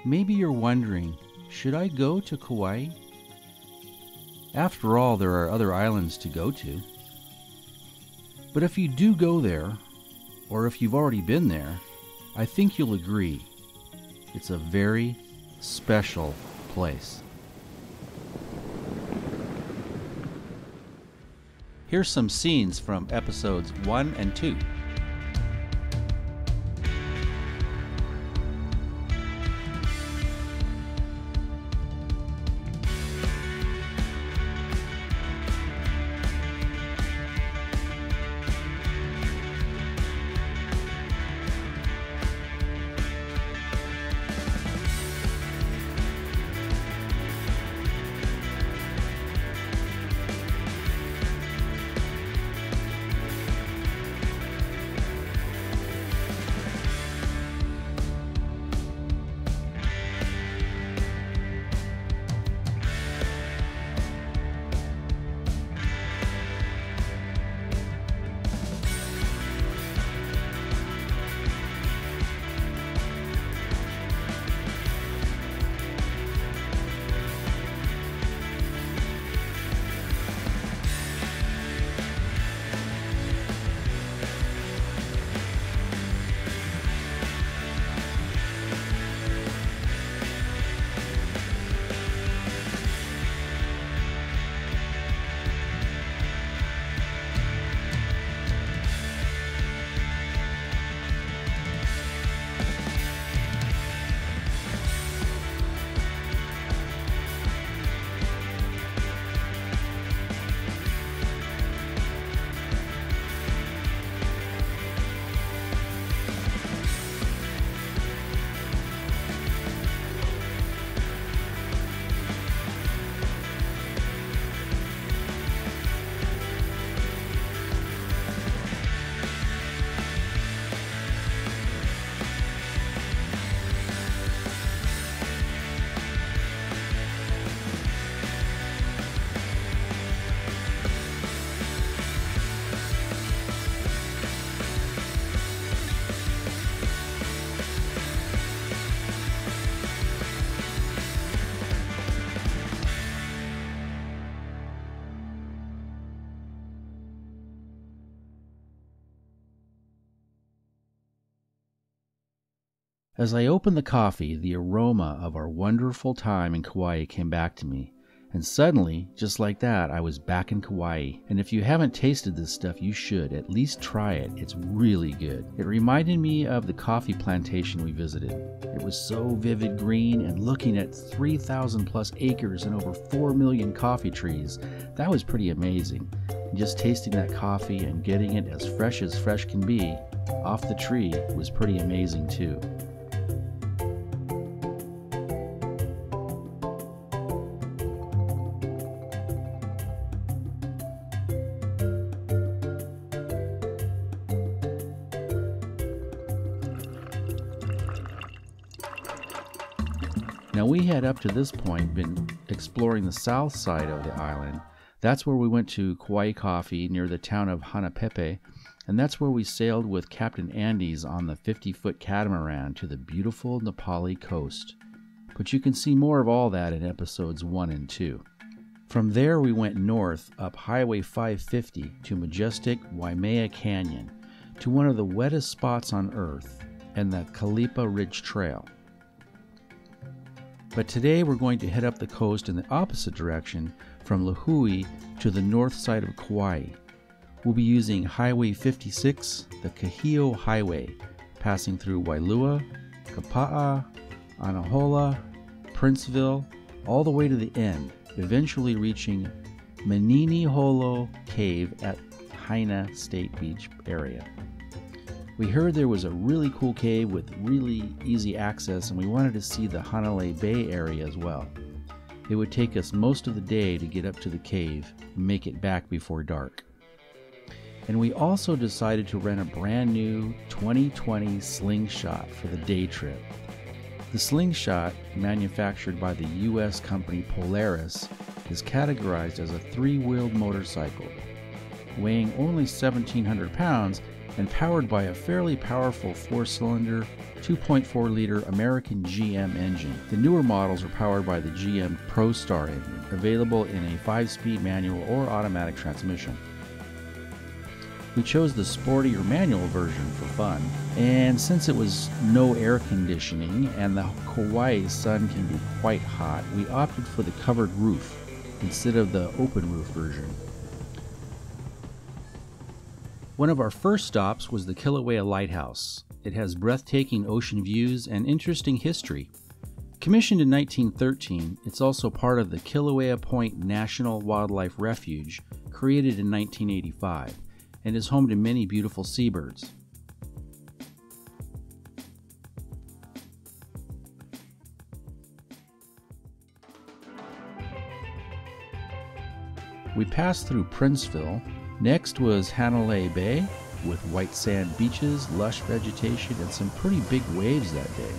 Maybe you're wondering, should I go to Kauai? After all, there are other islands to go to. But if you do go there, or if you've already been there, I think you'll agree it's a very special place. Here's some scenes from episodes 1 and 2. As I opened the coffee, the aroma of our wonderful time in Kauai came back to me. And suddenly, just like that, I was back in Kauai. And if you haven't tasted this stuff, you should. At least try it. It's really good. It reminded me of the coffee plantation we visited. It was so vivid green, and looking at 3,000 plus acres and over 4 million coffee trees, that was pretty amazing. And just tasting that coffee and getting it as fresh can be off the tree was pretty amazing too. Now, we had up to this point been exploring the south side of the island. That's where we went to Kauai Coffee near the town of Hanpepe, and that's where we sailed with Captain Andes on the 50-foot catamaran to the beautiful Nepali coast. But you can see more of all that in episodes 1 and 2. From there we went north up Highway 550 to majestic Waimea Canyon, to one of the wettest spots on Earth, and the Kalipa Ridge Trail. But today we're going to head up the coast in the opposite direction from Lahue to the north side of Kauai. We'll be using Highway 56, the Kahio Highway, passing through Wailua, Kapaa, Anahola, Princeville, all the way to the end, eventually reaching Mininholo Cave at Haina State Beach area. We heard there was a really cool cave with really easy access, and we wanted to see the Hanalei Bay area as well. It would take us most of the day to get up to the cave and make it back before dark. And we also decided to rent a brand new 2020 Slingshot for the day trip. The Slingshot, manufactured by the US company Polaris, is categorized as a 3-wheeled motorcycle. weighing only 1,700 pounds and powered by a fairly powerful 4-cylinder, 2.4-liter American GM engine. The newer models are powered by the GM ProStar engine, available in a 5-speed manual or automatic transmission. We chose the sportier manual version for fun, and since it was no air conditioning and the Kauai sun can be quite hot, we opted for the covered roof instead of the open roof version. One of our first stops was the Kilauea Lighthouse. It has breathtaking ocean views and interesting history. Commissioned in 1913, it's also part of the Kilauea Point National Wildlife Refuge, created in 1985, and is home to many beautiful seabirds. We passed through Princeville. Next was Hanalei Bay, with white sand beaches, lush vegetation, and some pretty big waves that day.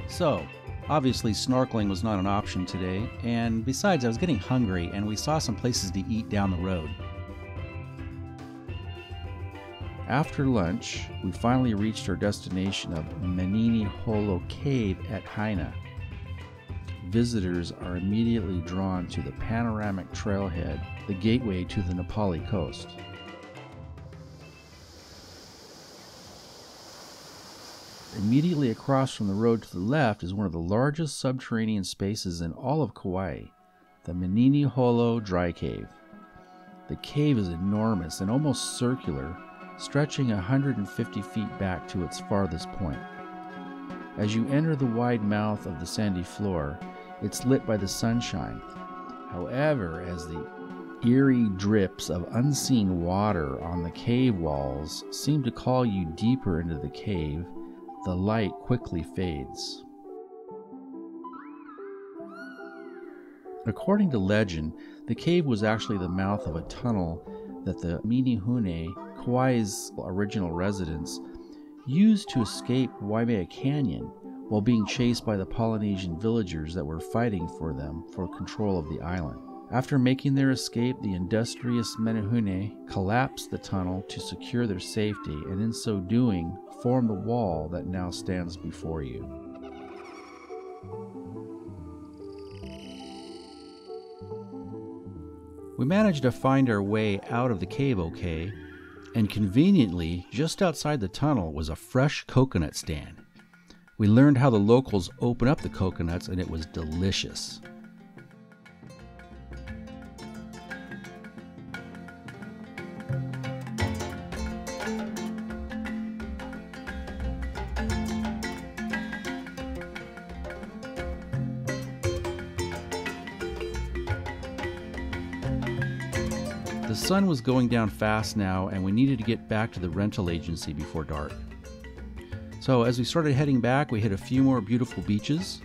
So, obviously snorkeling was not an option today, and besides I was getting hungry and we saw some places to eat down the road. After lunch, we finally reached our destination of Mininholo Cave at Haina. Visitors are immediately drawn to the panoramic trailhead, the gateway to the Nepali coast. Immediately across from the road to the left is one of the largest subterranean spaces in all of Kauai, the Mininholo Dry Cave. The cave is enormous and almost circular, stretching 150 feet back to its farthest point. As you enter the wide mouth of the sandy floor, it's lit by the sunshine. However, as the eerie drips of unseen water on the cave walls seem to call you deeper into the cave, the light quickly fades. According to legend, the cave was actually the mouth of a tunnel that the Mininholo, Kauai's original residents, used to escape Waimea Canyon while being chased by the Polynesian villagers that were fighting for them for control of the island. After making their escape, the industrious Mininholo collapsed the tunnel to secure their safety, and in so doing, formed the wall that now stands before you. We managed to find our way out of the cave okay, and conveniently, just outside the tunnel was a fresh coconut stand. We learned how the locals open up the coconuts, and it was delicious. The sun was going down fast now, and we needed to get back to the rental agency before dark. So as we started heading back, we hit a few more beautiful beaches.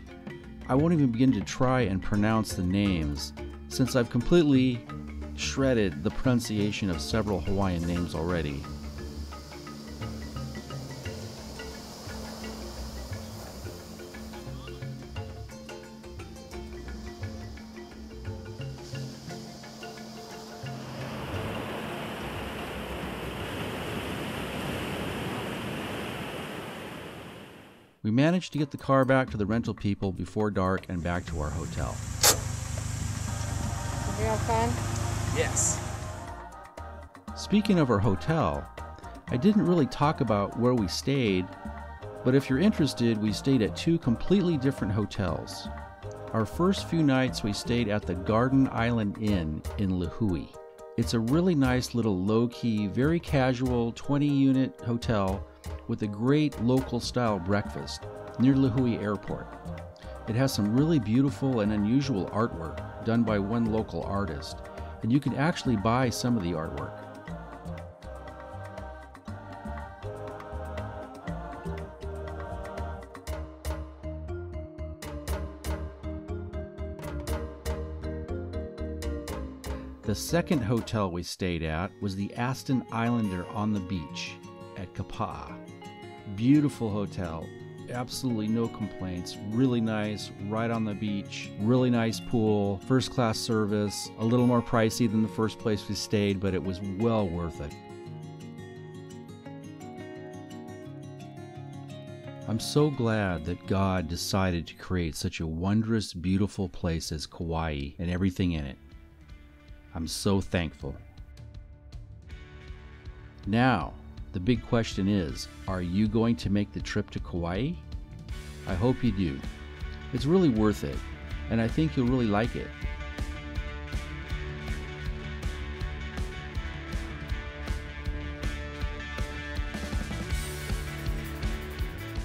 I won't even begin to try and pronounce the names, since I've completely shredded the pronunciation of several Hawaiian names already. We managed to get the car back to the rental people before dark and back to our hotel. Did you have fun? Yes. Speaking of our hotel, I didn't really talk about where we stayed, but if you're interested, we stayed at two completely different hotels. Our first few nights we stayed at the Garden Island Inn in Lahue. It's a really nice little low-key, very casual 20-unit hotel with a great local-style breakfast near Lahue Airport. It has some really beautiful and unusual artwork done by one local artist, and you can actually buy some of the artwork. The second hotel we stayed at was the Aston Islander on the beach at Kapaa. Beautiful hotel. Absolutely no complaints. Really nice, right on the beach. Really nice pool, first class service. A little more pricey than the first place we stayed, but it was well worth it. I'm so glad that God decided to create such a wondrous, beautiful place as Kauai and everything in it. I'm so thankful. Now, the big question is, are you going to make the trip to Kauai? I hope you do. It's really worth it, and I think you'll really like it.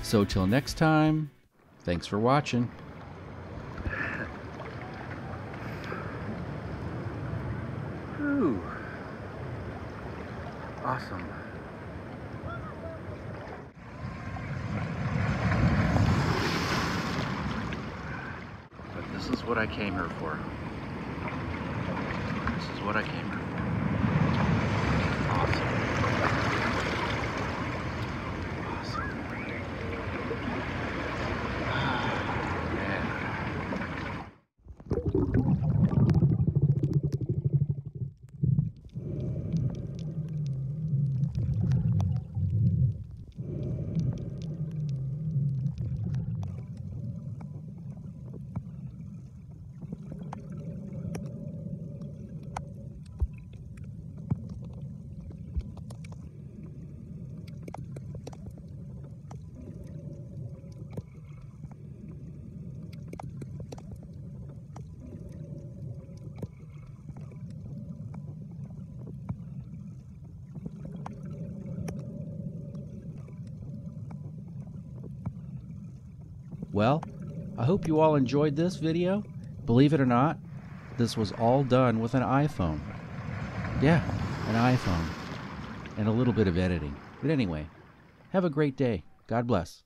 So till next time, thanks for watching. Ooh. Awesome. But this is what I came here for. This is what I came here for. Awesome. Well, I hope you all enjoyed this video. Believe it or not, this was all done with an iPhone. Yeah, an iPhone. And a little bit of editing. But anyway, have a great day. God bless.